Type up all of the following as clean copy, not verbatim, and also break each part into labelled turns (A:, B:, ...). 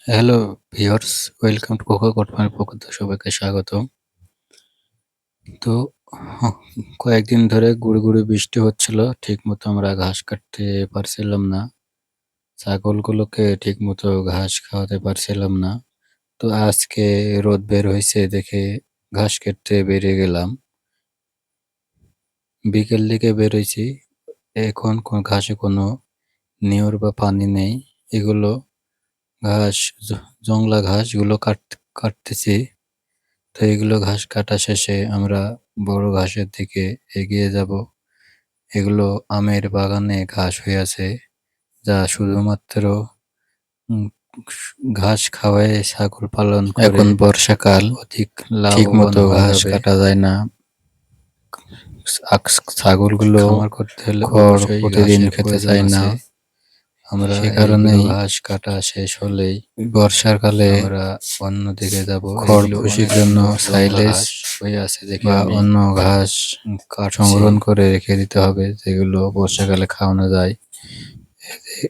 A: Hello viewers, welcome to Koko কটমানের পক্ষ থেকে সবাইকে স্বাগতম। তো হ কয়েকদিন ধরে গুঁড়ি বৃষ্টি হচ্ছিল। ঠিকমতো আমরা ঘাস কাটতে পারছিলাম না। ছাগলগুলোকে ঠিকমতো ঘাস খাওয়াতে পারছিলাম না। তো আজকে রোদ বের হইছে দেখে ঘাস কাটতে বেরিয়ে গেলাম। বিকেল দিকে বের হইছি। এখন ঘাসে কোনো নিয়র বা পানি নেই। এগুলো ঘাস জংলা ঘাসগুলো কাটতেছি। তো এগুলো ঘাস কাটা শেষে আমরা বড় ঘাসের দিকে এগিয়ে যাব। এগুলো আমের বাগানে ঘাস হয়ে আছে, যা শুধুমাত্র উম ঘাস খাওয়ায় ছাগল পালন করে। এখন বর্ষাকাল, অধিক ঠিকমতো ঘাস কাটা যায় না। ছাগলগুলো খামার করতে হলে খড় প্রতিদিন খেতে চায় না। আমরা সে কারণেই ঘাস কাটা শেষ হলেই বর্ষাকালে আমরা অন্যদিকে যাব। খড় ভুসির জন্য সাইলেজ হয়ে আছে দেখে বা অন্য ঘাস সংগ্রহ করে রেখে দিতে হবে, যেগুলো বর্ষাকালে খাওয়ানো যায়।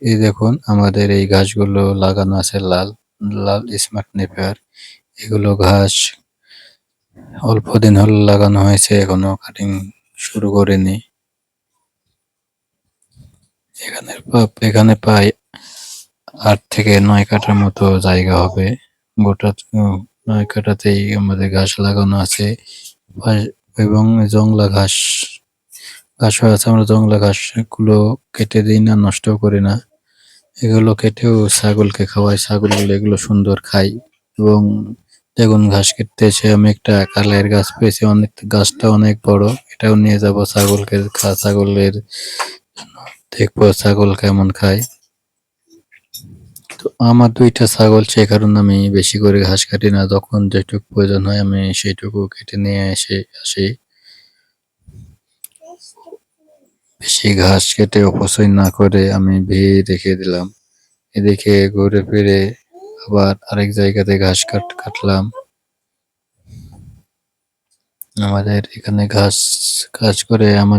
A: এই দেখুন আমাদের এই ঘাসগুলো লাগানো আছে লাল লাল স্মার্ট নেপিয়ার। এগুলো ঘাস অল্প দিন হলো লাগানো হয়েছে, এখনো কাটিং শুরু করিনি। এখানে প্রায় ৮ থেকে ৯ কাঠার মতো জায়গা হবে। গোটা ৯ কাঠাতেই আমাদের ঘাস লাগানো আছে এবং জংলা ঘাসও আছে। আমরা জংলা ঘাসগুলো কেটে দিই না, নষ্টও করি না। এগুলো কেটেও ছাগলকে খাওয়াই। ছাগলগুলো এগুলো সুন্দর খায়। এবং দেখুন ঘাস কাটতে এসে আমি একটা কালাইয়ের গাছ পেয়েছি, গাছটা অনেক বড়। এটাও নিয়ে যাব ছাগলের দেখবো ছাগল কেমন খায়। তো আমার ২ টা ছাগল, সে কারণে আমি বেশি করে ঘাস কাটি না। যখন যেটুকু প্রয়োজন হয় আমি সেইটুকু কেটে নিয়ে আসি। বেশি ঘাস কেটে অপচয় না করে আমি রেখে দিলাম। এদিকে ঘুরে ফিরে আবার আরেক জায়গাতে ঘাস কাটলাম। আমাদের এখানে ঘাস কাজ করে